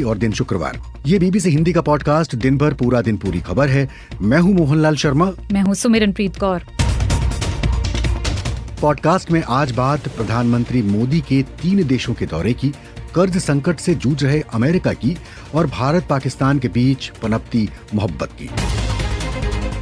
और दिन शुक्रवार। ये बीबीसी हिंदी का पॉडकास्ट दिन भर पूरा दिन पूरी खबर है। मैं हूँ मोहनलाल शर्मा। मैं हूँ सुमिरनप्रीत कौर। पॉडकास्ट में आज बात प्रधानमंत्री मोदी के 3 देशों के दौरे की, कर्ज संकट से जूझ रहे अमेरिका की और भारत पाकिस्तान के बीच पनपती मोहब्बत की।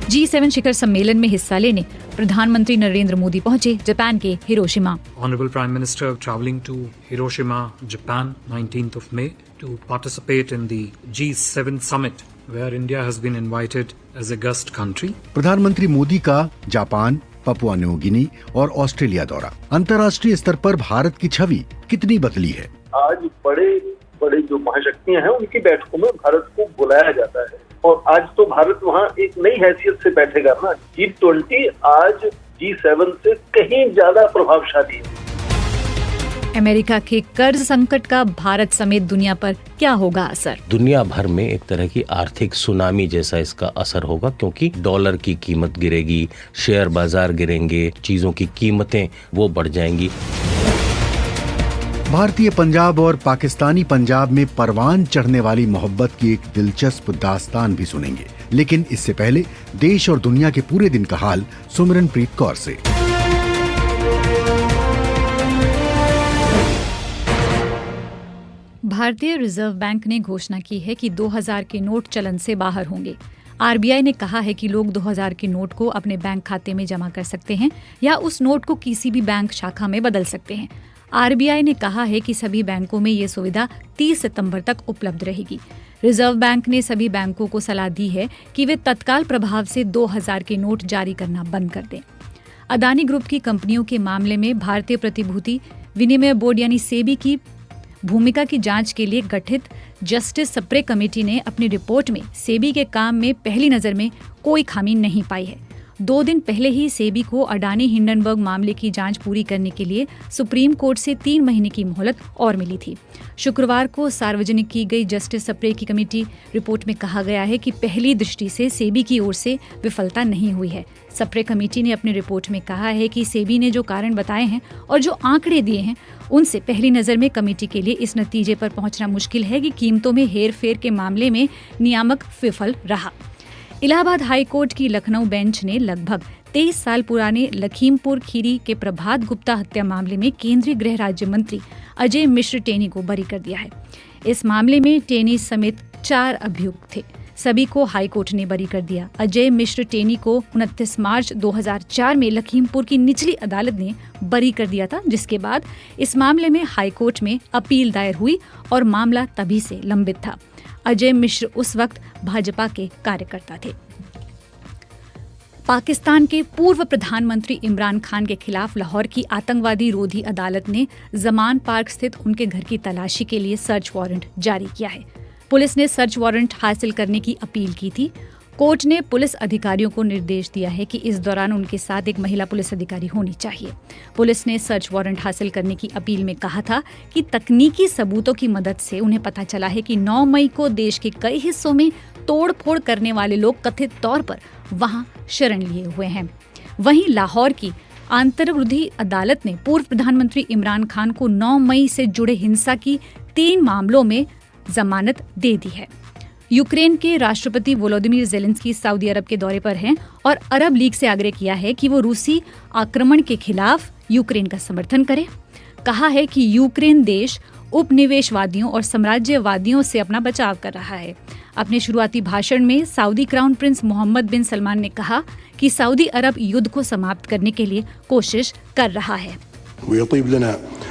G7 शिखर सम्मेलन में हिस्सा लेने प्रधानमंत्री नरेंद्र मोदी पहुंचे जापान के Hiroshima. Honorable Prime Minister traveling to Hiroshima, Japan, 19th of May to participate in the G7 summit where India has been invited as a guest country. प्रधानमंत्री मोदी का जापान, पपुआ न्यू गिनी और Australia दौरा। अंतर्राष्ट्रीय स्तर पर भारत की छवि कितनी बदली है? आज बड़े जो महाशक्तियां हैं उनकी बैठकों में भारत को बुलाया जाता है और आज तो भारत वहाँ एक नई हैसियत से बैठेगा ना। G20 आज G7 से कहीं ज्यादा प्रभावशाली है। अमेरिका के कर्ज संकट का भारत समेत दुनिया पर क्या होगा असर? दुनिया भर में एक तरह की आर्थिक सुनामी जैसा इसका असर होगा, क्योंकि डॉलर की कीमत गिरेगी, शेयर बाजार गिरेंगे, चीजों की कीमतें वो बढ़ जाएंगी। भारतीय पंजाब और पाकिस्तानी पंजाब में परवान चढ़ने वाली मोहब्बत की एक दिलचस्प दास्तान भी सुनेंगे, लेकिन इससे पहले देश और दुनिया के पूरे दिन का हाल सुमिरनप्रीत कौर से। भारतीय रिजर्व बैंक ने घोषणा की है कि 2000 के नोट चलन से बाहर होंगे। आरबीआई ने कहा है कि लोग 2000 के नोट को अपने बैंक खाते में जमा कर सकते हैं या उस नोट को किसी भी बैंक शाखा में बदल सकते हैं। आरबीआई ने कहा है कि सभी बैंकों में ये सुविधा 30 सितंबर तक उपलब्ध रहेगी। रिजर्व बैंक ने सभी बैंकों को सलाह दी है कि वे तत्काल प्रभाव से 2000 के नोट जारी करना बंद कर दें। अदानी ग्रुप की कंपनियों के मामले में भारतीय प्रतिभूति विनिमय बोर्ड यानी सेबी की भूमिका की जांच के लिए गठित जस्टिस सप्रे कमेटी ने अपनी रिपोर्ट में सेबी के काम में पहली नजर में कोई खामी नहीं पाई है। 2 दिन पहले ही सेबी को अडानी हिंडनबर्ग मामले की जांच पूरी करने के लिए सुप्रीम कोर्ट से 3 महीने की मोहलत और मिली थी। शुक्रवार को सार्वजनिक की गई जस्टिस सप्रे की कमेटी रिपोर्ट में कहा गया है कि पहली दृष्टि से सेबी की ओर से विफलता नहीं हुई है। सप्रे कमेटी ने अपनी रिपोर्ट में कहा है कि सेबी ने जो कारण बताए हैं और जो आंकड़े दिए हैं उनसे पहली नजर में कमेटी के लिए इस नतीजे पर पहुंचना मुश्किल है कि कीमतों में हेरफेर के मामले में नियामक विफल रहा। इलाहाबाद हाई कोर्ट की लखनऊ बेंच ने लगभग 23 साल पुराने लखीमपुर खीरी के प्रभात गुप्ता हत्या मामले में केंद्रीय गृह राज्य मंत्री अजय मिश्र टेनी को बरी कर दिया है। इस मामले में टेनी समेत 4 अभियुक्त थे। सभी को हाई कोर्ट ने बरी कर दिया। अजय मिश्र टेनी को 29 मार्च 2004 में लखीमपुर की निचली अदालत ने बरी कर दिया था, जिसके बाद इस मामले में हाई कोर्ट में अपील दायर हुई और मामला तभी से लंबित था। अजय मिश्र उस वक्त भाजपा के कार्यकर्ता थे। पाकिस्तान के पूर्व प्रधानमंत्री इमरान खान के खिलाफ लाहौर की आतंकवादी रोधी अदालत ने जमान पार्क स्थित उनके घर की तलाशी के लिए सर्च वारंट जारी किया है। पुलिस ने सर्च वारंट हासिल करने की अपील की थी। कोर्ट ने पुलिस अधिकारियों को निर्देश दिया है कि इस दौरान उनके साथ एक महिला पुलिस अधिकारी होनी चाहिए। पुलिस ने सर्च वारंट हासिल करने की अपील में कहा था कि तकनीकी सबूतों की मदद से उन्हें पता चला है कि 9 मई को देश के कई हिस्सों में तोड़-फोड़ करने वाले लोग कथित तौर पर वहां शरण लिए हुए हैं। वहीं लाहौर की आंतरविरोधी अदालत ने पूर्व प्रधानमंत्री इमरान खान को 9 मई से जुड़े हिंसा की 3 मामलों में जमानत दे दी है। यूक्रेन के राष्ट्रपति वोलोदिमीर ज़ेलेंस्की सऊदी अरब के दौरे पर हैं और अरब लीग से आग्रह किया है कि वो रूसी आक्रमण के खिलाफ यूक्रेन का समर्थन करे। कहा है कि यूक्रेन देश उपनिवेशवादियों और साम्राज्यवादियों से अपना बचाव कर रहा है। अपने शुरुआती भाषण में सऊदी क्राउन प्रिंस मोहम्मद बिन सलमान ने कहा कि सऊदी अरब युद्ध को समाप्त करने के लिए कोशिश कर रहा है।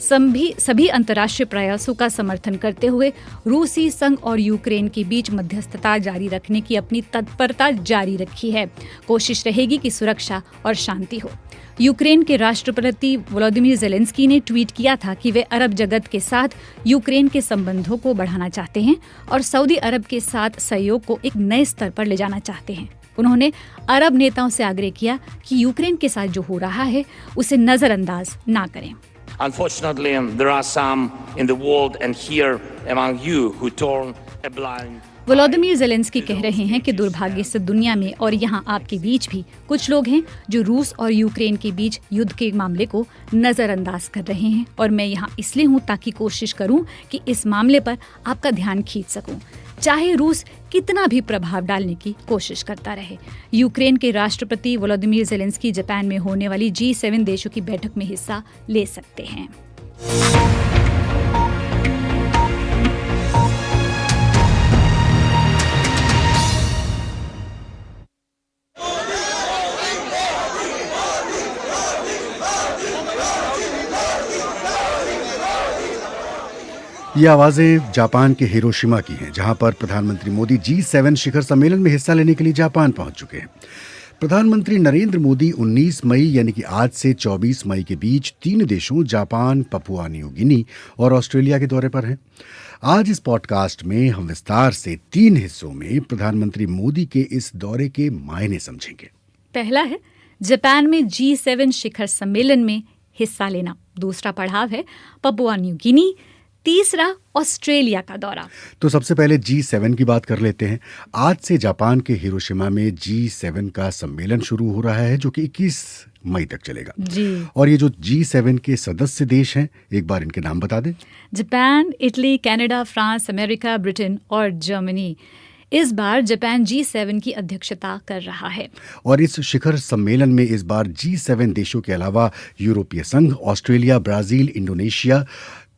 सभी अंतर्राष्ट्रीय प्रयासों का समर्थन करते हुए रूसी संघ और यूक्रेन के बीच मध्यस्थता जारी रखने की अपनी तत्परता जारी रखी है। कोशिश रहेगी कि सुरक्षा और शांति हो। यूक्रेन के राष्ट्रपति वोलोदिमीर ज़ेलेंस्की ने ट्वीट किया था कि वे अरब जगत के साथ यूक्रेन के संबंधों को बढ़ाना चाहते हैं और सऊदी अरब के साथ सहयोग को एक नए स्तर पर ले जाना चाहते हैं। उन्होंने अरब नेताओं से आग्रह किया कि यूक्रेन के साथ जो हो रहा है उसे नजरअंदाज ना करें। Unfortunately, there are some in the world and here among you who turn a blind Volodymyr Zelensky कह रहे हैं कि दुर्भाग्य से दुनिया में और यहाँ आपके बीच भी कुछ लोग हैं जो रूस और यूक्रेन के बीच युद्ध के मामले को नजरअंदाज कर रहे हैं और मैं यहाँ इसलिए हूँ ताकि कोशिश करूँ कि इस मामले पर आपका ध्यान खींच सकूँ, चाहे रूस कितना भी प्रभाव डालने की कोशिश करता रहे। यूक्रेन के राष्ट्रपति वोलोदिमीर ज़ेलेंस्की जापान में होने वाली G7 देशों की बैठक में हिस्सा ले सकते हैं। ये आवाजें जापान के हिरोशिमा की हैं, जहां पर प्रधानमंत्री मोदी G7 शिखर सम्मेलन में हिस्सा लेने के लिए जापान पहुंच चुके हैं। प्रधानमंत्री नरेंद्र मोदी 19 मई यानी कि आज से 24 मई के बीच 3 देशों जापान, पपुआ न्यू गिनी और ऑस्ट्रेलिया के दौरे पर हैं। आज इस पॉडकास्ट में हम विस्तार से 3 हिस्सों में प्रधानमंत्री मोदी के इस दौरे के मायने समझेंगे। पहला है जापान में G7 शिखर सम्मेलन में हिस्सा लेना, दूसरा पड़ाव है पपुआ न्यू गिनी, तीसरा ऑस्ट्रेलिया का दौरा। तो सबसे पहले G7 की बात कर लेते हैं। आज से जापान के हिरोशिमा में G7 का सम्मेलन शुरू हो रहा है, जो कि 21 मई तक चलेगा जी। और ये जो G7 के सदस्य देश हैं, एक बार इनके नाम बता दें। Japan, Italy, Canada, France, America, Britain और जर्मनी। इस बार जापान G7 की अध्यक्षता कर रहा है और इस शिखर सम्मेलन में इस बार G7 देशों के अलावा यूरोपीय संघ, Australia, Brazil, Indonesia,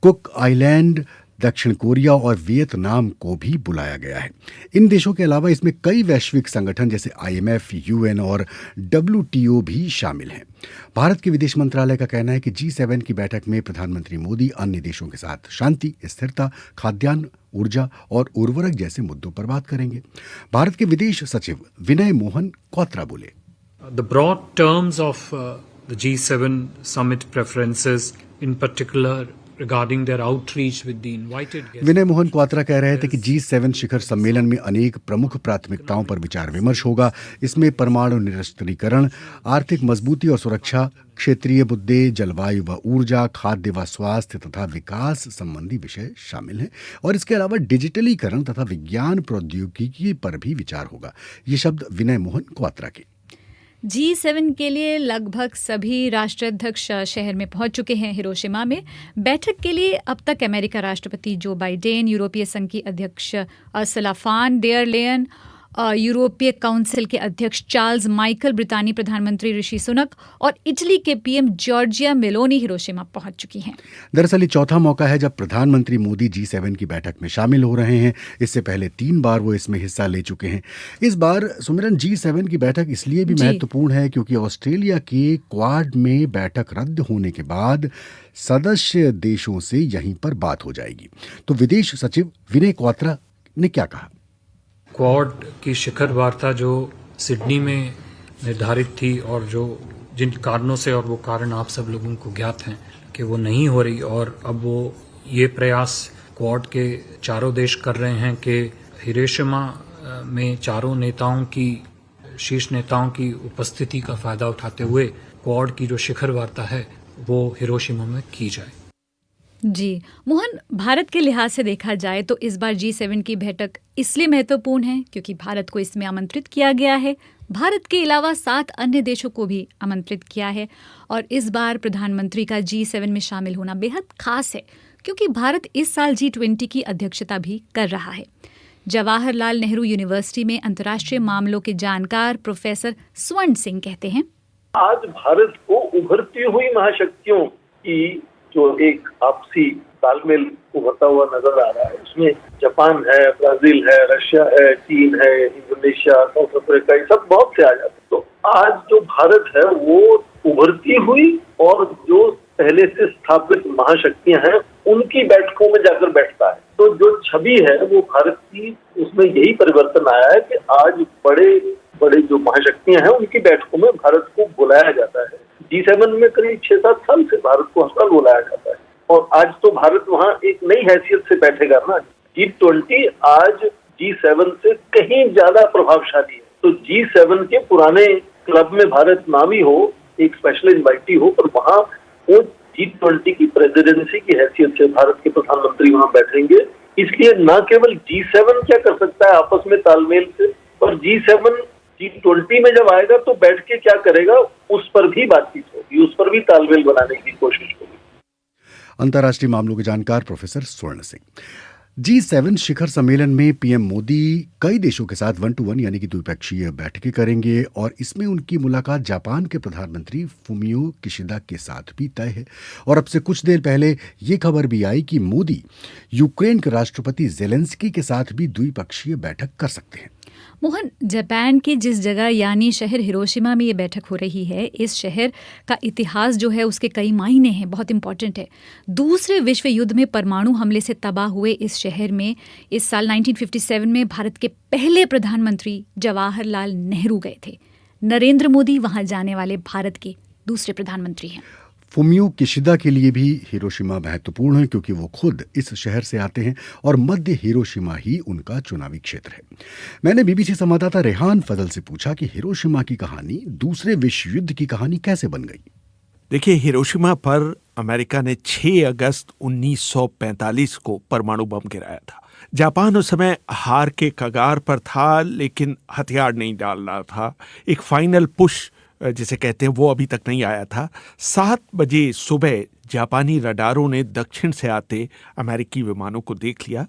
cook island, दक्षिण कोरिया और वियतनाम को भी बुलाया गया है। इन देशों के अलावा इसमें कई वैश्विक संगठन जैसे IMF, UN और WTO भी शामिल हैं। भारत के विदेश मंत्रालय का कहना है कि G7 की बैठक में प्रधानमंत्री मोदी अन्य देशों के साथ शांति, स्थिरता, खाद्यान्न, ऊर्जा और उर्वरक जैसे मुद्दों पर बात करेंगे। भारत के विदेश सचिव विनय मोहन क्वात्रा बोले, The broad terms of the G7 summit preferences, in particular regarding their outreach with the invited guests. विनय मोहन क्वात्रा कह रहे थे कि G7 शिखर सम्मेलन में अनेक प्रमुख प्राथमिकताओं पर विचार विमर्श होगा। इसमें परमाणु निरस्त्रीकरण, आर्थिक मजबूती और सुरक्षा, क्षेत्रीय मुद्दे, जलवायु व ऊर्जा, खाद्य व स्वास्थ्य तथा विकास संबंधी विषय शामिल हैं और इसके अलावा डिजिटलीकरण तथा विज्ञान प्रौद्योगिकी पर भी विचार होगा। ये शब्द विनय मोहन क्वात्रा के। G7 के लिए लगभग सभी राष्ट्राध्यक्ष शहर में पहुंच चुके हैं। हिरोशिमा में बैठक के लिए अब तक अमेरिका राष्ट्रपति जो बाइडेन, यूरोपीय संघ की अध्यक्ष अर्सुला फॉन डेर लेयन, यूरोपीय काउंसिल के अध्यक्ष चार्ल्स माइकल, ब्रितानी प्रधानमंत्री ऋषि सुनक और इटली के PM जॉर्जिया मेलोनी हिरोशिमा पहुंच चुकी हैं। दरअसल ये चौथा मौका है जब प्रधानमंत्री मोदी G7 की बैठक में शामिल हो रहे हैं। इससे पहले 3 बार वो इसमें हिस्सा ले चुके हैं। इस बार सुमिरन G7 की बैठक इसलिए भी महत्वपूर्ण है क्योंकि ऑस्ट्रेलिया के क्वाड में बैठक रद्द होने के बाद सदस्य देशों से यहीं पर बात हो जाएगी। तो विदेश सचिव विनय क्वात्रा ने क्या कहा? क्वाड की शिखर वार्ता जो सिडनी में निर्धारित थी और जो जिन कारणों से, और वो कारण आप सब लोगों को ज्ञात हैं कि वो नहीं हो रही, और अब वो ये प्रयास क्वाड के चारों देश कर रहे हैं कि हिरोशिमा में चारों नेताओं की, शीर्ष नेताओं की उपस्थिति का फायदा उठाते हुए क्वाड की जो शिखर वार्ता है वो हिरोशिमा में की जाए। जी मोहन, भारत के लिहाज से देखा जाए तो इस बार G7 की बैठक इसलिए महत्वपूर्ण है क्योंकि भारत को इसमें आमंत्रित किया गया है। भारत के अलावा 7 अन्य देशों को भी आमंत्रित किया है और इस बार प्रधानमंत्री का G7 में शामिल होना बेहद खास है क्योंकि भारत इस साल G20 की अध्यक्षता भी कर रहा है। जवाहरलाल नेहरू यूनिवर्सिटी में अंतर्राष्ट्रीय मामलों के जानकार प्रोफेसर स्वर्ण सिंह कहते हैं, आज भारत को उभरती हुई महाशक्तियों की जो एक आपसी तालमेल उभरता हुआ नजर आ रहा है, उसमें जापान है, ब्राजील है, रशिया है, चीन है, इंडोनेशिया, साउथ अफ्रीका, ये सब बहुत से आ जाते हैं। तो आज जो भारत है वो उभरती हुई और जो पहले से स्थापित महाशक्तियां हैं उनकी बैठकों में जाकर बैठता है। तो जो छवि है वो भारत की, उसमें यही परिवर्तन आया है कि आज बड़े बड़े जो महाशक्तियां हैं उनकी बैठकों में भारत को बुलाया जाता है। G7 में करीब 6-7 साल से भारत को हर साल बुलाया जाता है और आज तो भारत वहाँ एक नई हैसियत से बैठेगा ना। G20 आज G7 से कहीं ज्यादा प्रभावशाली है। तो G7 के पुराने क्लब में भारत नामी हो, एक स्पेशल इन्वाइटी हो, और वहाँ वो G20 की प्रेसिडेंसी की हैसियत से भारत के प्रधानमंत्री वहाँ बैठेंगे। इसलिए न केवल G7 क्या कर सकता है आपस में तालमेल से, और G7 G20 में जब आएगा तो बैठ के क्या करेगा उस पर भी बातचीत होगी, उस पर भी तालमेल बनाने की कोशिश होगी। अंतर्राष्ट्रीय मामलों के जानकार प्रोफेसर स्वर्ण सिंह। G7 शिखर सम्मेलन में पीएम मोदी कई देशों के साथ 1-to-1 यानी कि द्विपक्षीय बैठकें करेंगे और इसमें उनकी मुलाकात जापान के प्रधानमंत्री फुमियो किशिदा के साथ भी तय है। और अब से कुछ देर पहले ये खबर भी आई कि मोदी यूक्रेन के राष्ट्रपति जेलेंस्की के साथ भी द्विपक्षीय बैठक कर सकते हैं। मोहन, जापान की जिस जगह यानी शहर हिरोशिमा में ये बैठक हो रही है, इस शहर का इतिहास जो है उसके कई मायने हैं, बहुत इंपॉर्टेंट है। दूसरे विश्व युद्ध में परमाणु हमले से तबाह हुए इस शहर में इस साल 1957 में भारत के पहले प्रधानमंत्री जवाहरलाल नेहरू गए थे। नरेंद्र मोदी वहां जाने वाले भारत के दूसरे प्रधानमंत्री हैं। फुमियो किशिदा के लिए भी हिरोशिमा महत्वपूर्ण है क्योंकि वो खुद इस शहर से आते हैं और मध्य हिरोशिमा ही उनका चुनावी क्षेत्र है। मैंने बीबीसी संवाददाता रेहान फजल से पूछा कि हिरोशिमा की कहानी दूसरे विश्व युद्ध की कहानी कैसे बन गई। देखिए, हिरोशिमा पर अमेरिका ने 6 अगस्त 1945 को परमाणु बम गिराया था। जापान उस समय हार के कगार पर था, लेकिन हथियार नहीं डाल रहा था। एक फाइनल पुश जिसे कहते हैं वो अभी तक नहीं आया था। 7 बजे सुबह जापानी रडारों ने दक्षिण से आते अमेरिकी विमानों को देख लिया,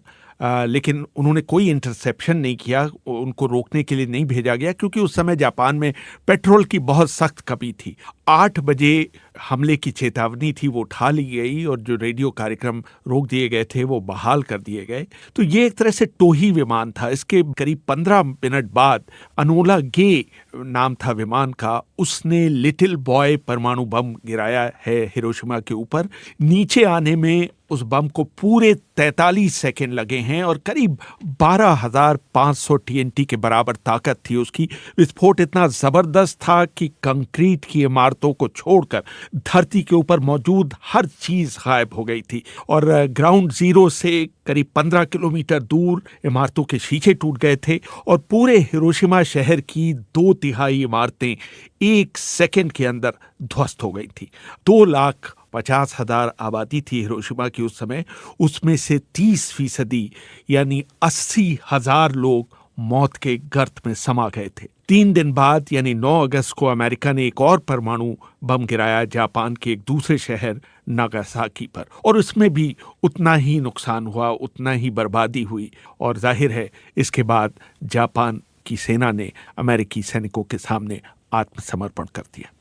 लेकिन उन्होंने कोई इंटरसेप्शन नहीं किया, उनको रोकने के लिए नहीं भेजा गया क्योंकि उस समय जापान में पेट्रोल की बहुत सख्त कमी थी। 8 बजे हमले की चेतावनी थी, वो उठा ली गई और जो रेडियो कार्यक्रम रोक दिए गए थे वो बहाल कर दिए गए। तो ये एक तरह से टोही विमान था। इसके करीब 15 मिनट बाद अनोला गे नाम था विमान का, उसने लिटिल बॉय परमाणु बम गिराया है हिरोशिमा के ऊपर। नीचे आने में उस बम को पूरे 43 सेकेंड लगे हैं और करीब 12,500 TNT के बराबर ताकत थी उसकी। विस्फोट इतना जबरदस्त था कि कंक्रीट की इमारतों को छोड़कर धरती के ऊपर मौजूद हर चीज गायब हो गई थी और ग्राउंड जीरो से करीब 15 किलोमीटर दूर इमारतों के शीशे टूट गए थे और पूरे हिरोशिमा शहर की 2/3 इमारतें 1 सेकेंड के अंदर ध्वस्त हो गई थी। 2,50,000 आबादी थी हिरोशिमा की उस समय, उसमें से 30% यानी 80,000 लोग मौत के गर्त में समा गए थे। 3 दिन बाद यानी 9 अगस्त को अमेरिका ने एक और परमाणु बम गिराया जापान के एक दूसरे शहर नागासाकी पर और उसमें भी उतना ही नुकसान हुआ, उतना ही बर्बादी हुई और जाहिर है इसके बाद जापान की सेना ने अमेरिकी सैनिकों के सामने आत्मसमर्पण कर दिया।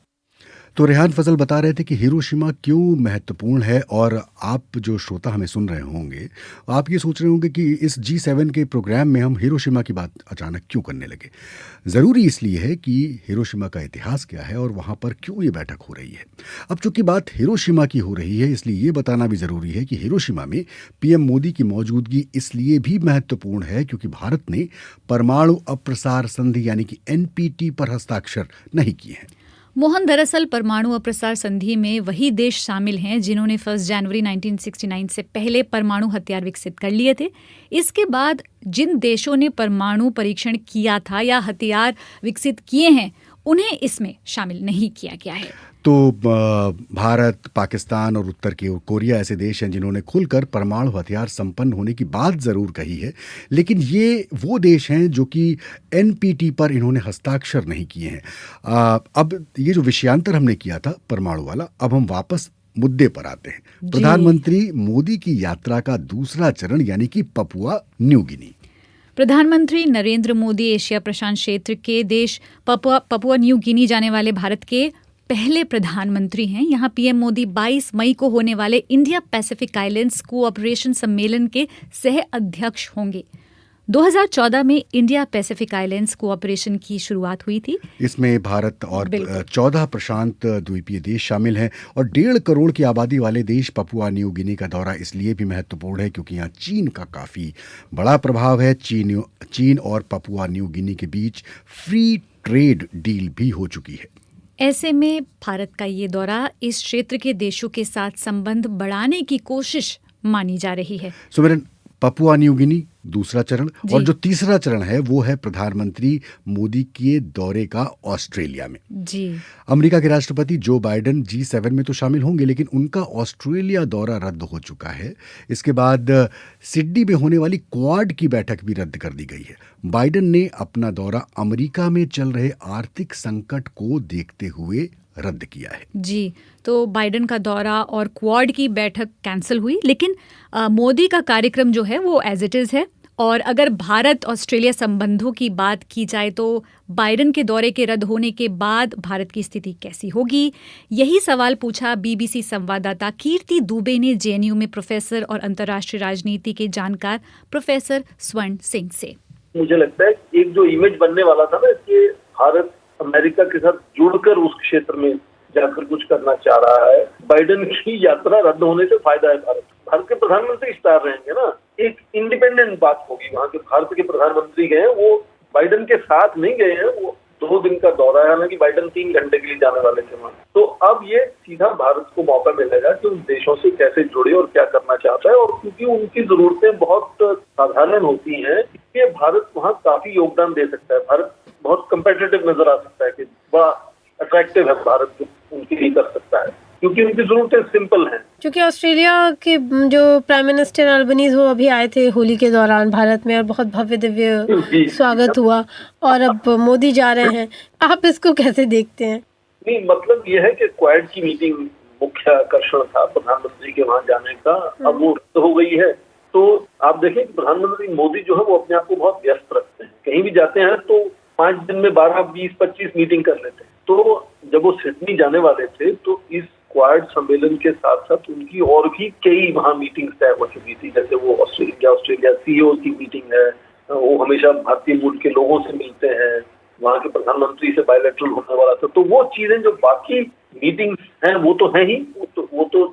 तो रेहान फजल बता रहे थे कि हिरोशिमा क्यों महत्वपूर्ण है और आप जो श्रोता हमें सुन रहे होंगे आप ये सोच रहे होंगे कि इस G7 के प्रोग्राम में हम हिरोशिमा की बात अचानक क्यों करने लगे। ज़रूरी इसलिए है कि हिरोशिमा का इतिहास क्या है और वहाँ पर क्यों ये बैठक हो रही है। अब चूंकि बात हिरोशिमा की हो रही है इसलिए ये बताना भी ज़रूरी है कि हिरोशिमा में पीएम मोदी की मौजूदगी इसलिए भी महत्वपूर्ण है क्योंकि भारत ने परमाणु अप्रसार संधि यानी कि NPT पर हस्ताक्षर नहीं किए हैं। मोहन, दरअसल परमाणु अप्रसार संधि में वही देश शामिल हैं जिन्होंने 1 जनवरी 1969 से पहले परमाणु हथियार विकसित कर लिए थे। इसके बाद जिन देशों ने परमाणु परीक्षण किया था या हथियार विकसित किए हैं उन्हें इसमें शामिल नहीं किया गया है। तो भारत, पाकिस्तान और उत्तर कोरिया ऐसे देश हैं जिन्होंने खुलकर परमाणु हथियार संपन्न होने की बात ज़रूर कही है, लेकिन ये वो देश हैं जो कि NPT पर इन्होंने हस्ताक्षर नहीं किए हैं। अब ये जो विषयांतर हमने किया था परमाणु वाला, अब हम वापस मुद्दे पर आते हैं। प्रधानमंत्री मोदी की यात्रा का दूसरा चरण यानी कि पपुआ न्यू गिनी। प्रधानमंत्री नरेंद्र मोदी एशिया प्रशांत क्षेत्र के देश पपुआ न्यू गिनी जाने वाले भारत के पहले प्रधानमंत्री हैं। यहाँ पीएम मोदी 22 मई को होने वाले इंडिया पैसिफिक आइलैंड्स कोऑपरेशन सम्मेलन के सह अध्यक्ष होंगे। 2014 में इंडिया पैसिफिक आइलैंड्स कोऑपरेशन की शुरुआत हुई थी। इसमें भारत और 14 प्रशांत द्वीपीय देश शामिल हैं और 1.5 करोड़ की आबादी वाले देश पपुआ न्यू गिनी का दौरा इसलिए भी महत्वपूर्ण है क्योंकि यहाँ चीन का काफ़ी बड़ा प्रभाव है। चीन और पपुआ न्यू गिनी के बीच फ्री ट्रेड डील भी हो चुकी है। ऐसे में भारत का ये दौरा इस क्षेत्र के देशों के साथ संबंध बढ़ाने की कोशिश मानी जा रही है। सुमिरन, पपुआ न्यू गिनी दूसरा चरण। जी। और जो तीसरा चरण है वो है प्रधानमंत्री मोदी के दौरे का ऑस्ट्रेलिया में। जी। अमेरिका के राष्ट्रपति जो बाइडेन G7 में तो शामिल होंगे, लेकिन उनका ऑस्ट्रेलिया दौरा रद्द हो चुका है। इसके बाद सिडनी में होने वाली क्वाड की बैठक भी रद्द कर दी गई है। बाइडेन ने अपना दौरा अमेरिका में चल रहे आर्थिक संकट को देखते हुए रद्द किया है। जी, तो बाइडेन का दौरा और क्वाड की बैठक कैंसिल हुई, लेकिन मोदी का कार्यक्रम जो है वो एज इट इज़ है। और अगर भारत ऑस्ट्रेलिया संबंधों की बात की जाए तो बाइडेन के दौरे के रद्द होने के बाद भारत की स्थिति कैसी होगी, यही सवाल पूछा बीबीसी संवाददाता कीर्ति दुबे ने जेएनयू में प्रोफेसर और अंतर्राष्ट्रीय राजनीति के जानकार प्रोफेसर स्वर्ण सिंह से। मुझे लगता है एक जो इमेज बनने वाला था ना कि भारत अमेरिका के साथ जुड़कर उस क्षेत्र में जाकर कुछ करना चाह रहा है, बाइडेन की यात्रा रद्द होने से फायदा है भारत के प्रधानमंत्री स्टार रहेंगे ना, एक इंडिपेंडेंट बात होगी। वहाँ के भारत के प्रधानमंत्री गए हैं, वो बाइडेन के साथ नहीं गए हैं, वो 2 दिन का दौरा है, हालांकि बाइडेन 3 घंटे के लिए जाने वाले थे वहाँ। तो अब ये सीधा भारत को मौका मिलेगा कि उन देशों से कैसे जुड़े और क्या करना चाहता है, और क्योंकि उनकी जरूरतें बहुत साधारण होती हैं, इसलिए भारत वहाँ काफी योगदान दे सकता है। भारत बहुत कंपेटिटिव नजर आ सकता है कि बड़ा अट्रैक्टिव है भारत, जो उनके लिए कर सकता है, क्योंकि उनकी जरूरतें सिंपल हैं। क्योंकि ऑस्ट्रेलिया के जो प्राइम मिनिस्टर अल्बनीज वो अभी आए थे होली के दौरान भारत में और बहुत भव्य दिव्य स्वागत हुआ, और अब मोदी जा रहे हैं, आप इसको कैसे देखते हैं? नहीं, मतलब ये है कि क्वाड की मीटिंग मुख्य आकर्षण था प्रधानमंत्री के वहां जाने का, अब वो रद्द हो गई है। तो आप देखें कि प्रधानमंत्री मोदी जो है वो अपने आप को बहुत व्यस्त रखते हैं, कहीं भी जाते हैं तो 5 दिन में 12, 20, 25 मीटिंग कर लेते हैं। तो जब वो सिडनी जाने वाले थे तो इस क्वाड सम्मेलन के साथ साथ उनकी और भी कई वहाँ मीटिंग्स तय हो चुकी थी, जैसे वो ऑस्ट्रेलिया सीईओ की मीटिंग है, वो हमेशा भारतीय मूल के लोगों से मिलते हैं, वहाँ के प्रधानमंत्री से बायलैटरल होने वाला था। तो वो चीजें जो बाकी मीटिंग्स हैं वो तो है ही, वो तो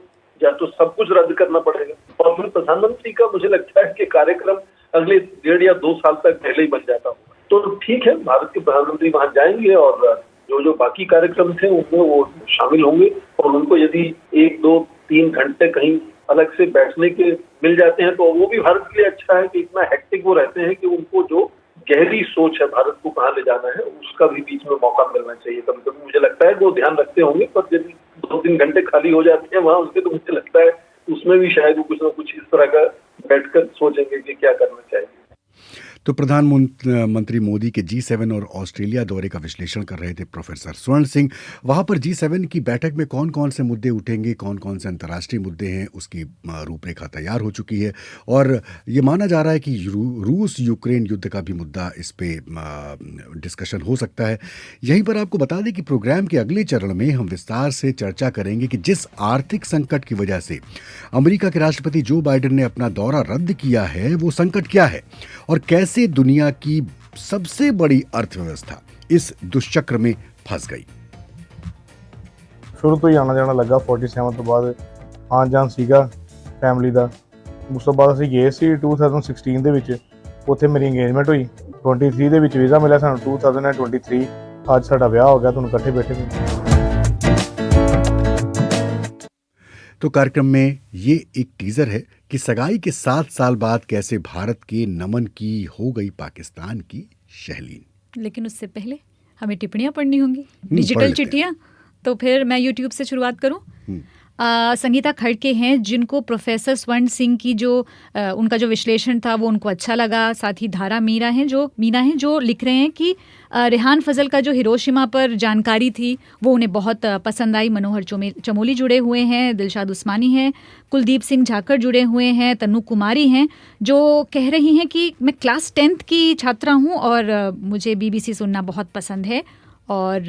या तो सब कुछ रद्द करना पड़ेगा। और फिर प्रधानमंत्री का मुझे लगता है कि कार्यक्रम अगले 1.5 या 2 साल तक पहले ही बन जाता होगा। तो ठीक है, भारत के प्रधानमंत्री वहाँ जाएंगे और जो बाकी कार्यक्रम थे उनमें वो शामिल होंगे, और उनको यदि 1, 2, 3 घंटे कहीं अलग से बैठने के मिल जाते हैं तो वो भी भारत के लिए अच्छा है कि इतना हेक्टिक वो रहते हैं कि उनको जो गहरी सोच है भारत को कहाँ ले जाना है उसका भी बीच में मौका मिलना चाहिए। कभी कभी मुझे लगता है वो ध्यान रखते होंगे, पर यदि 2-3 घंटे खाली हो जाते हैं वहाँ उनके, तो मुझे लगता है उसमें भी शायद वो कुछ ना कुछ इस तरह का बैठकर सोचेंगे कि क्या करना चाहिए। तो प्रधानमंत्री मोदी के G7 और ऑस्ट्रेलिया दौरे का विश्लेषण कर रहे थे प्रोफेसर स्वर्ण सिंह। वहाँ पर G7 की बैठक में कौन कौन से मुद्दे उठेंगे, कौन कौन से अंतर्राष्ट्रीय मुद्दे हैं, उसकी रूपरेखा तैयार हो चुकी है, और ये माना जा रहा है कि रूस यूक्रेन युद्ध का भी मुद्दा इस पे डिस्कशन हो सकता है। यहीं पर आपको बता दें कि प्रोग्राम के अगले चरण में हम विस्तार से चर्चा करेंगे कि जिस आर्थिक संकट की वजह से अमेरिका के राष्ट्रपति जो बाइडेन ने अपना दौरा रद्द किया है वो संकट क्या है, और कैसे दुनिया की सबसे बड़ी अर्थव्यवस्था इस दुष्चक्र में फंस गई। शुरू ਤੋਂ ਹੀ ਆਣਾ ਜਾਣਾ ਲੱਗਾ 47 ਤੋਂ ਬਾਅਦ ਆਉਣ ਜਾਣ ਸੀਗਾ ਫੈਮਿਲੀ ਦਾ। ਉਸ ਤੋਂ ਬਾਅਦ ਅਸੀਂ ਗਏ ਸੀ 2016 ਦੇ ਵਿੱਚ, ਉੱਥੇ ਮੇਰੀ ਇੰਗੇਜਮੈਂਟ ਹੋਈ। 23 ਦੇ ਵਿੱਚ ਵੀਜ਼ਾ ਮਿਲਿਆ ਸਾਨੂੰ 2023, ਅੱਜ ਸਾਡਾ ਵਿਆਹ ਹੋ ਗਿਆ, ਤੁਹਾਨੂੰ ਇਕੱਠੇ ਬੈਠੇ ਨੇ। तो कार्यक्रम में ये एक टीजर है कि सगाई के 7 साल बाद कैसे भारत के नमन की हो गई पाकिस्तान की शहलीन। लेकिन उससे पहले हमें टिप्पणियां पढ़नी होंगी, पढ़ डिजिटल लेते हैं। चिट्ठियां। तो फिर मैं यूट्यूब से शुरुआत करूं। संगीता खड़के हैं, जिनको प्रोफेसर स्वर्ण सिंह की जो उनका जो विश्लेषण था वो उनको अच्छा लगा। साथ ही धारा मीना हैं जो लिख रहे हैं कि रेहान फजल का जो हिरोशिमा पर जानकारी थी वो उन्हें बहुत पसंद आई। मनोहर चमोली जुड़े हुए हैं, दिलशाद उस्मानी हैं, कुलदीप सिंह झाकर जुड़े हुए हैं, तन्नू कुमारी हैं जो कह रही हैं कि मैं क्लास 10th की छात्रा हूँ और मुझे BBC सुनना बहुत पसंद है। और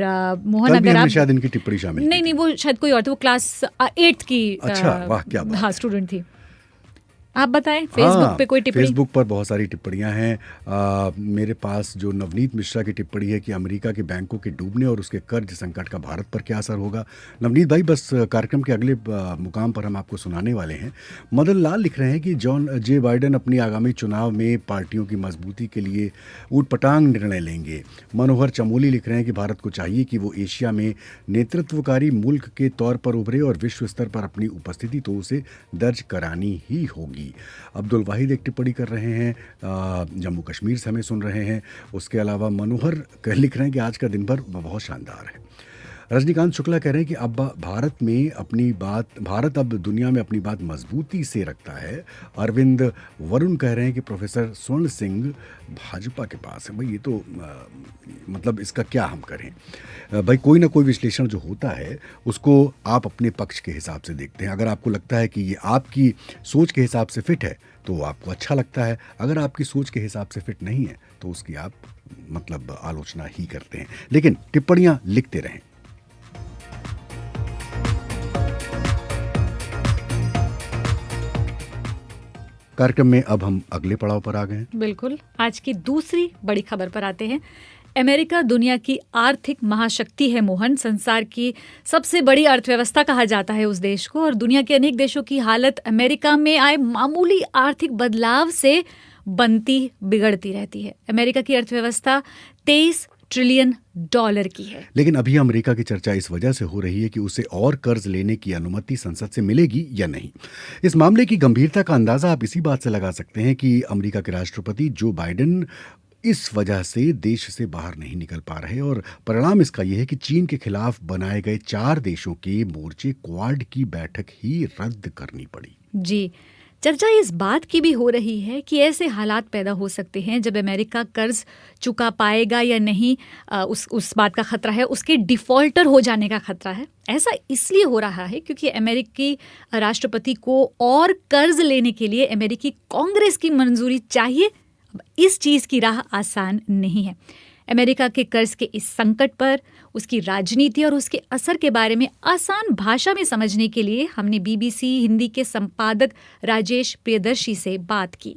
मोहन, अगर आप शायद इनकी टिप्पणी शामिल नहीं, वो शायद कोई और थी, वो क्लास 8th की अच्छा, वाह क्या बात। हाँ, स्टूडेंट थी। आप बताएं, फेसबुक पे कोई टिप्पणी? फेसबुक पर बहुत सारी टिप्पणियां हैं। मेरे पास जो नवनीत मिश्रा की टिप्पणी है कि अमेरिका के बैंकों के डूबने और उसके कर्ज संकट का भारत पर क्या असर होगा। नवनीत भाई, बस कार्यक्रम के अगले मुकाम पर हम आपको सुनाने वाले हैं। मदन लाल लिख रहे हैं कि जॉन जे बाइडेन अपनी आगामी चुनाव में पार्टियों की मजबूती के लिए ऊटपटांग निर्णय लेंगे। मनोहर चमोली लिख रहे हैं कि भारत को चाहिए कि वो एशिया में नेतृत्वकारी मुल्क के तौर पर उभरे और विश्व स्तर पर अपनी उपस्थिति तो उसे दर्ज करानी ही होगी। भी। अब्दुल वाहिद एक टिप्पणी कर रहे हैं, जम्मू कश्मीर से हमें सुन रहे हैं। उसके अलावा मनोहर लिख रहे हैं कि आज का दिन भर बहुत शानदार है। रजनीकांत शुक्ला कह रहे हैं कि अब भारत अब दुनिया में अपनी बात मजबूती से रखता है। अरविंद वरुण कह रहे हैं कि प्रोफेसर स्वर्ण सिंह भाजपा के पास है। भाई ये तो मतलब इसका क्या हम करें। भाई कोई ना कोई विश्लेषण जो होता है उसको आप अपने पक्ष के हिसाब से देखते हैं। अगर आपको लगता है कि ये आपकी सोच के हिसाब से फिट है तो आपको अच्छा लगता है, अगर आपकी सोच के हिसाब से फिट नहीं है तो उसकी आप मतलब आलोचना ही करते हैं। लेकिन टिप्पणियां लिखते रहें। कार्यक्रम में अब हम अगले पड़ाव पर आ गए हैं। बिल्कुल, आज की दूसरी बड़ी खबर पर आते हैं। अमेरिका दुनिया की आर्थिक महाशक्ति है मोहन। संसार की सबसे बड़ी अर्थव्यवस्था कहा जाता है उस देश को, और दुनिया के अनेक देशों की हालत अमेरिका में आए मामूली आर्थिक बदलाव से बनती बिगड़ती रहती है। अमेरिका की अर्थव्यवस्था 23 ट्रिलियन डॉलर की है। लेकिन अभी अमेरिका की चर्चा इस वजह से हो रही है कि उसे और कर्ज लेने की अनुमति संसद से मिलेगी या नहीं। इस मामले की गंभीरता का अंदाजा आप इसी बात से लगा सकते हैं कि अमेरिका के राष्ट्रपति जो बाइडेन इस वजह से देश से बाहर नहीं निकल पा रहे, और परिणाम इसका यह है कि चीन के खिलाफ बनाए गए 4 देशों के मोर्चे क्वाड की बैठक ही रद्द करनी पड़ी। जी, चर्चा इस बात की भी हो रही है कि ऐसे हालात पैदा हो सकते हैं जब अमेरिका कर्ज चुका पाएगा या नहीं, उस बात का खतरा है, उसके डिफॉल्टर हो जाने का खतरा है। ऐसा इसलिए हो रहा है क्योंकि अमेरिकी राष्ट्रपति को और कर्ज लेने के लिए अमेरिकी कांग्रेस की मंजूरी चाहिए। इस चीज़ की राह आसान नहीं है। अमेरिका के कर्ज के इस संकट पर, उसकी राजनीति और उसके असर के बारे में आसान भाषा में समझने के लिए हमने बीबीसी हिंदी के संपादक राजेश प्रियदर्शी से बात की।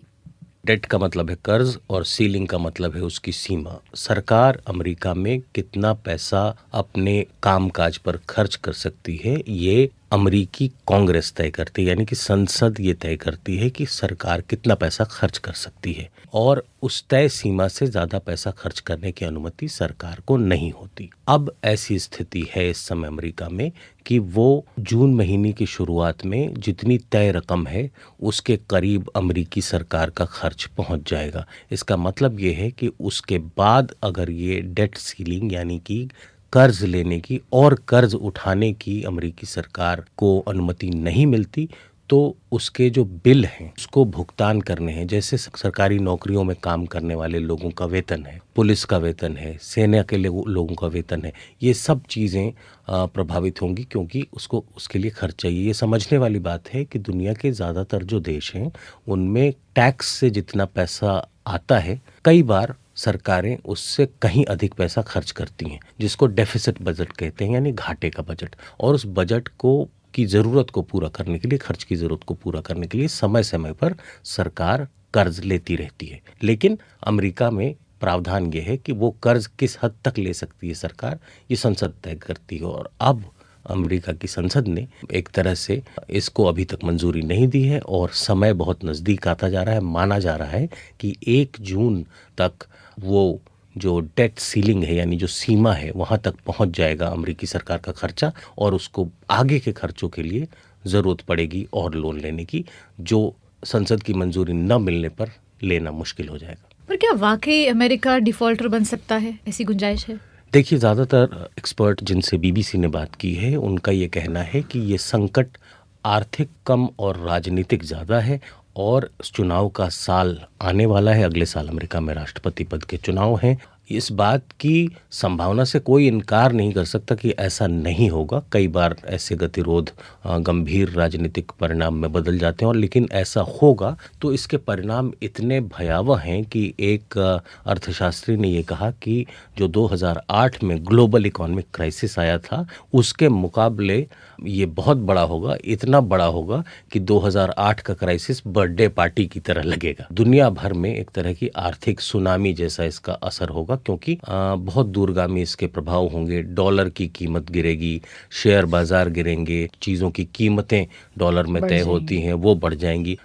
डेट का मतलब है कर्ज और सीलिंग का मतलब है उसकी सीमा। सरकार अमेरिका में कितना पैसा अपने कामकाज पर खर्च कर सकती है ये अमेरिकी कांग्रेस तय करती है, यानी कि संसद ये तय करती है कि सरकार कितना पैसा खर्च कर सकती है, और उस तय सीमा से ज्यादा पैसा खर्च करने की अनुमति सरकार को नहीं होती। अब ऐसी स्थिति है इस समय अमेरिका में कि वो जून महीने की शुरुआत में जितनी तय रकम है उसके करीब अमेरिकी सरकार का खर्च पहुंच जाएगा। इसका मतलब ये है कि उसके बाद अगर ये डेट सीलिंग यानी कि कर्ज लेने की और कर्ज उठाने की अमेरिकी सरकार को अनुमति नहीं मिलती तो उसके जो बिल हैं उसको भुगतान करने हैं। जैसे सरकारी नौकरियों में काम करने वाले लोगों का वेतन है, पुलिस का वेतन है, सेना के लोगों का वेतन है, ये सब चीज़ें प्रभावित होंगी क्योंकि उसको उसके लिए खर्च चाहिए। ये समझने वाली बात है कि दुनिया के ज़्यादातर जो देश हैं उनमें टैक्स से जितना पैसा आता है कई बार सरकारें उससे कहीं अधिक पैसा खर्च करती हैं, जिसको डेफिसिट बजट कहते हैं, यानी घाटे का बजट। और उस बजट को की ज़रूरत को पूरा करने के लिए, खर्च की ज़रूरत को पूरा करने के लिए समय समय पर सरकार कर्ज लेती रहती है। लेकिन अमेरिका में प्रावधान ये है कि वो कर्ज किस हद तक ले सकती है सरकार, ये संसद तय करती है। और अब अमेरिका की संसद ने एक तरह से इसको अभी तक मंजूरी नहीं दी है और समय बहुत नज़दीक आता जा रहा है। माना जा रहा है कि 1 जून तक वो जो डेट सीलिंग है यानी जो सीमा है वहाँ तक पहुँच जाएगा अमेरिकी सरकार का खर्चा, और उसको आगे के खर्चों के लिए ज़रूरत पड़ेगी और लोन लेने की, जो संसद की मंजूरी न मिलने पर लेना मुश्किल हो जाएगा। पर क्या वाकई अमेरिका डिफॉल्टर बन सकता है? ऐसी गुंजाइश है? देखिए, ज़्यादातर एक्सपर्ट जिनसे बीबीसी ने बात की है उनका ये कहना है कि ये संकट आर्थिक कम और राजनीतिक ज़्यादा है, और चुनाव का साल आने वाला है। अगले साल अमेरिका में राष्ट्रपति पद के चुनाव हैं। इस बात की संभावना से कोई इनकार नहीं कर सकता कि ऐसा नहीं होगा। कई बार ऐसे गतिरोध गंभीर राजनीतिक परिणाम में बदल जाते हैं, और लेकिन ऐसा होगा तो इसके परिणाम इतने भयावह हैं कि एक अर्थशास्त्री ने ये कहा कि जो 2008 में ग्लोबल इकोनॉमिक क्राइसिस आया था उसके मुकाबले ये बहुत बड़ा होगा, इतना बड़ा होगा कि 2008 का क्राइसिस बर्थडे पार्टी की तरह लगेगा। दुनिया भर में एक तरह की आर्थिक सुनामी जैसा इसका असर होगा, क्योंकि बहुत दूरगामी इसके प्रभाव होंगे। डॉलर की कीमत गिरेगी, शेयर बाजार गिरेंगे, चीज़ों की कीमतें डॉलर में तय होती हैं वो बढ़ जाएंगी।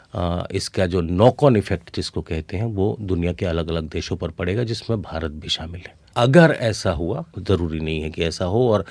इसका जो नॉक ऑन इफेक्ट जिसको कहते हैं वो दुनिया के अलग अलग देशों पर पड़ेगा, जिसमें भारत भी शामिल है। अगर ऐसा हुआ, ज़रूरी नहीं है कि ऐसा हो, और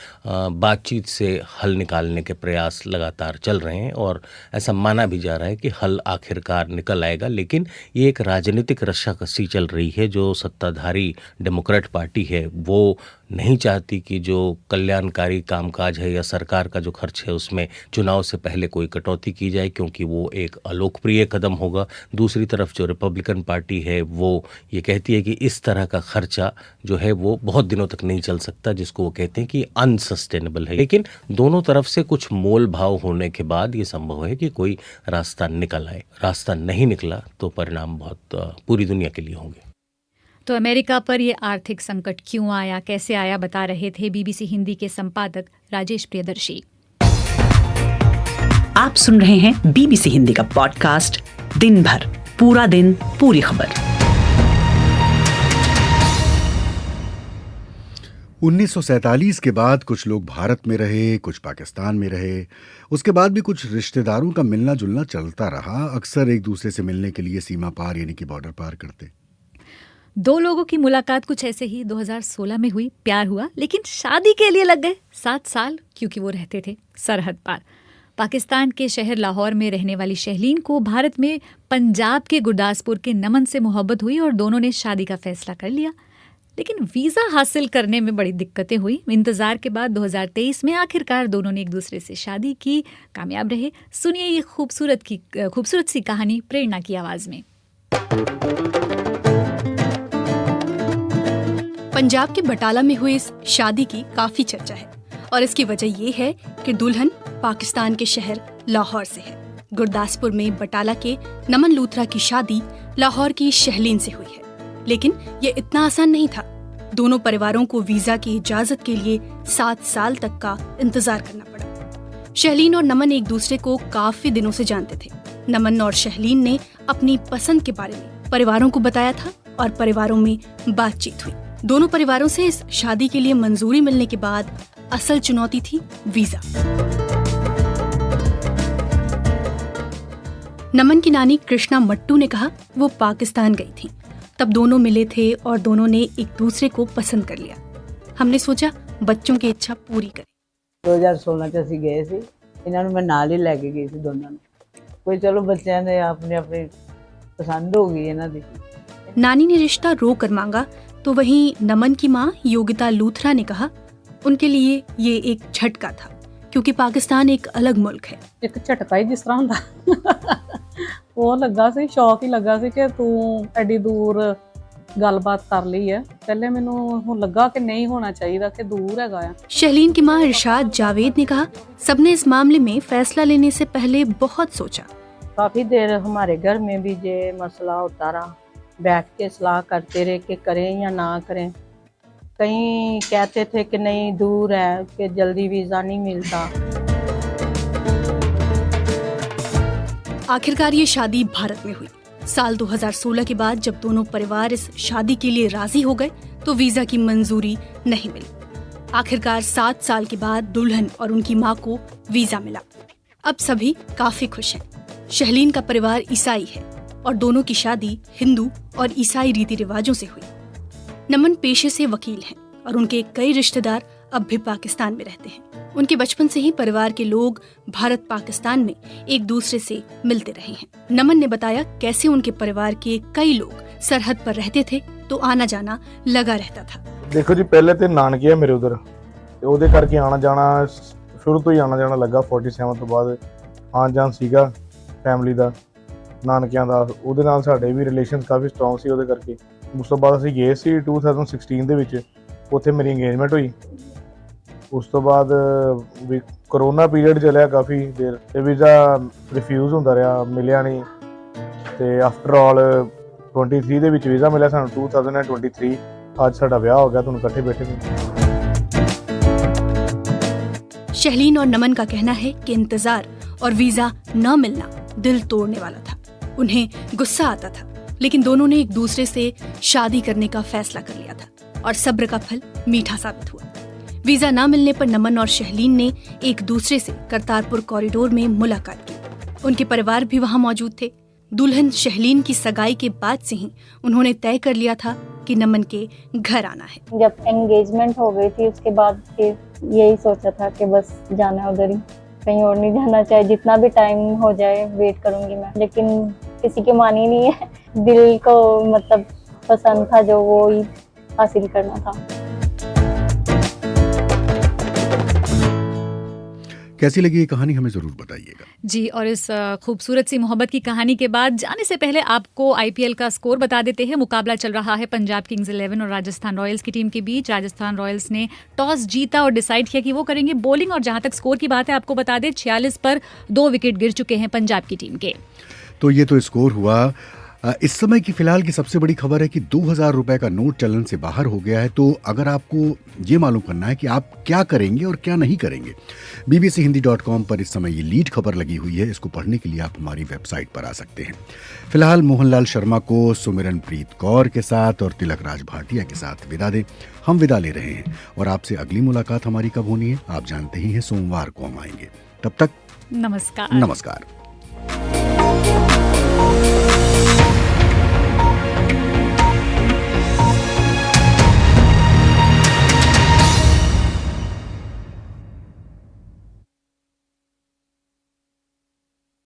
बातचीत से हल निकालने के प्रयास लगातार चल रहे हैं और ऐसा माना भी जा रहा है कि हल आखिरकार निकल आएगा। लेकिन ये एक राजनीतिक रस्साकसी चल रही है। जो सत्ताधारी डेमोक्रेट पार्टी है वो नहीं चाहती कि जो कल्याणकारी कामकाज है या सरकार का जो खर्च है उसमें चुनाव से पहले कोई कटौती की जाए, क्योंकि वो एक अलोकप्रिय कदम होगा। दूसरी तरफ जो रिपब्लिकन पार्टी है वो ये कहती है कि इस तरह का खर्चा जो है वो बहुत दिनों तक नहीं चल सकता, जिसको वो कहते हैं कि अनसस्टेनेबल है। लेकिन दोनों तरफ से कुछ मोल भाव होने के बाद ये संभव है कि कोई रास्ता निकल आए। रास्ता नहीं निकला तो परिणाम बहुत पूरी दुनिया के लिए होंगे। तो अमेरिका पर ये आर्थिक संकट क्यों आया, कैसे आया, बता रहे थे बीबीसी हिंदी के संपादक राजेश प्रियदर्शी। आप सुन रहे हैं बीबीसी हिंदी का पॉडकास्ट दिन भर, पूरा दिन, पूरी खबर। 1947 के बाद कुछ लोग भारत में रहे, कुछ पाकिस्तान में रहे। उसके बाद भी कुछ रिश्तेदारों का मिलना जुलना चलता रहा। अक्सर एक दूसरे से मिलने के लिए सीमा पार यानी कि बॉर्डर पार करते। दो लोगों की मुलाकात कुछ ऐसे ही 2016 में हुई, प्यार हुआ, लेकिन शादी के लिए लग गए 7 साल, क्योंकि वो रहते थे सरहद पार। पाकिस्तान के शहर लाहौर में रहने वाली शहलीन को भारत में पंजाब के गुरदासपुर के नमन से मोहब्बत हुई और दोनों ने शादी का फैसला कर लिया। लेकिन वीज़ा हासिल करने में बड़ी दिक्कतें हुई। इंतज़ार के बाद 2023 में आखिरकार दोनों ने एक दूसरे से शादी की, कामयाब रहे। सुनिए ये खूबसूरत सी कहानी प्रेरणा की आवाज़ में। पंजाब के बटाला में हुई इस शादी की काफी चर्चा है और इसकी वजह ये है कि दुल्हन पाकिस्तान के शहर लाहौर से है। गुरदासपुर में बटाला के नमन लूथरा की शादी लाहौर की शहलीन से हुई है, लेकिन ये इतना आसान नहीं था। दोनों परिवारों को वीजा की इजाजत के लिए 7 साल तक का इंतजार करना पड़ा। शहलीन और नमन एक दूसरे को काफी दिनों से जानते थे। नमन और शहलीन ने अपनी पसंद के बारे में परिवारों को बताया था और परिवारों में बातचीत हुई। दोनों परिवारों से इस शादी के लिए मंजूरी मिलने के बाद असल चुनौती थी वीजा। नमन की नानी कृष्णा मट्टू ने कहा वो पाकिस्तान गई थी, तब दोनों मिले थे और दोनों ने एक दूसरे को पसंद कर लिया। हमने सोचा बच्चों की इच्छा पूरी करें। 2016 ਚ ਅਸੀਂ ਗਏ ਸੀ, ਇਹਨਾਂ ਨੂੰ ਮੈਂ ਨਾਲ ਹੀ ਲੈ ਕੇ ਗਈ ਸੀ ਦੋਨਾਂ ਨੂੰ। ਕੋਈ ਚਲੋ ਬੱਚਿਆਂ ਨੇ ਆਪਣੀ ਆਪਣੀ पसंद हो गई ਇਹਨਾਂ ਦੀ। नानी ने रिश्ता रो कर मांगा तो वहीं नमन की मां योगिता लूथरा ने कहा उनके लिए ये एक झटका था, क्योंकि पाकिस्तान एक अलग मुल्क है। एक झटका ही जिस तरह ਹੁੰਦਾ ਉਹ ਲੱਗਾ ਸੀ, ਸ਼ੌਕ ਹੀ ਲੱਗਾ ਸੀ ਕਿ ਤੂੰ ਐਡੀ ਦੂਰ ਗੱਲਬਾਤ ਕਰ ਲਈ ਹੈ। ਪਹਿਲੇ ਮੈਨੂੰ ਹੁਣ ਲੱਗਾ कि नहीं होना चाहिए कि दूर हैगा ਆ। शहलीन की मां इरशाद जावेद ने कहा सबने इस मामले में फैसला लेने से पहले बहुत सोचा। काफी देर हमारे घर में भी ये मसला होता रहा, बैठ के सलाह करते रहे कि करें या ना करें। कहीं कहते थे कि नहीं दूर है, कि जल्दी वीजा नहीं मिलता। आखिरकार ये शादी भारत में हुई। साल 2016 के बाद जब दोनों परिवार इस शादी के लिए राजी हो गए तो वीजा की मंजूरी नहीं मिली। आखिरकार 7 साल के बाद दुल्हन और उनकी मां को वीजा मिला। अब सभी काफी खुश हैं। शहलीन का परिवार ईसाई है और दोनों की शादी हिंदू और ईसाई रीति रिवाजों से हुई। नमन पेशे से वकील हैं और उनके कई रिश्तेदार अब भी पाकिस्तान में रहते हैं। उनके बचपन से ही परिवार के लोग भारत पाकिस्तान में एक दूसरे से मिलते रहे हैं। नमन ने बताया कैसे उनके परिवार के कई लोग सरहद पर रहते थे तो आना जाना लगा रहता था। देखो जी, पहले तो नानके है मेरे उधर, ਉਹਦੇ ਕਰਕੇ ਆਣਾ ਜਾਣਾ ਸ਼ੁਰੂ ਤੋਂ ਹੀ ਆਣਾ ਜਾਣਾ ਲੱਗਾ। 47 ਤੋਂ ਬਾਅਦ ਆਣ ਜਾਣ ਸੀਗਾ ਫੈਮਿਲੀ ਦਾ, ਨਾਨਕਿਆਂ ਦਾ। ਉਹਦੇ ਨਾਲ ਸਾਡੇ ਵੀ ਰਿਲੇਸ਼ਨਸ ਕਾਫੀ ਸਟਰੋਂਗ ਸੀ। ਉਹਦੇ ਕਰਕੇ ਉਸ ਤੋਂ ਬਾਅਦ ਅਸੀਂ ਗਏ ਸੀ 2016 ਦੇ ਵਿੱਚ, ਉੱਥੇ ਮੇਰੀ ਇੰਗੇਜਮੈਂਟ ਹੋਈ। ਉਸ ਤੋਂ ਬਾਅਦ ਵੀ ਕਰੋਨਾ ਪੀਰੀਅਡ ਚੱਲਿਆ ਕਾਫੀ ਦੇਰ ਤੇ ਵੀਜ਼ਾ ਰਿਫਿਊਜ਼ ਹੁੰਦਾ ਰਿਹਾ, ਮਿਲਿਆ ਨਹੀਂ। ਤੇ ਆਫਟਰ ਆਲ 23 ਦੇ ਵਿੱਚ ਵੀਜ਼ਾ ਮਿਲਿਆ ਸਾਨੂੰ 2023। ਅੱਜ ਸਾਡਾ ਵਿਆਹ ਹੋ ਗਿਆ, ਤੁਹਾਨੂੰ ਇਕੱਠੇ ਬੈਠੇ ਨੇ। शहलीन और नमन का कहना है कि इंतजार और वीजा न मिलना दिल तोड़ने वाला था। उन्हें गुस्सा आता था, लेकिन दोनों ने एक दूसरे से शादी करने का फैसला कर लिया था और सब्र का फल मीठा साबित हुआ। वीजा न मिलने पर नमन और शहलीन ने एक दूसरे से करतारपुर कॉरिडोर में मुलाकात की। उनके परिवार भी वहां मौजूद थे। दुल्हन शहलीन की सगाई के बाद से ही उन्होंने तय कर लिया था कि नमन के घर आना है। जब एंगेजमेंट हो गई थी उसके बाद फिर यही सोचा था कि बस जाना है उधर ही, कहीं और नहीं जाना, चाहे जितना भी टाइम हो जाए वेट करूंगी मैं। लेकिन किसी की मानी नहीं है, दिल को मतलब पसंद था जो वो ही हासिल करना था। कैसी लगी ये कहानी हमें ज़रूर बताइएगा जी। और इस खूबसूरत सी मोहब्बत की कहानी के बाद जाने से पहले आपको आईपीएल का स्कोर बता देते हैं। मुकाबला चल रहा है पंजाब किंग्स 11 और राजस्थान रॉयल्स की टीम के बीच। राजस्थान रॉयल्स ने टॉस जीता और डिसाइड किया कि वो करेंगे बॉलिंग। और जहां तक स्कोर की बात है आपको बता दें 46 पर 2 विकेट गिर चुके हैं पंजाब की टीम के। तो ये तो स्कोर हुआ। इस समय की फिलहाल की सबसे बड़ी खबर है कि 2000 रुपए का नोट चलन से बाहर हो गया है। तो अगर आपको ये मालूम करना है कि आप क्या करेंगे और क्या नहीं करेंगे, bbchhindi.com पर इस समय ये लीड खबर लगी हुई है। इसको पढ़ने के लिए आप हमारी वेबसाइट पर आ सकते हैं। फिलहाल मोहनलाल शर्मा को सुमिरनप्रीत कौर के साथ और तिलक राज भाटिया के साथ विदा दें। हम विदा ले रहे हैं और आपसे अगली मुलाकात हमारी कब होनी है आप जानते ही हैं, सोमवार को हम आएंगे। तब तक नमस्कार। नमस्कार।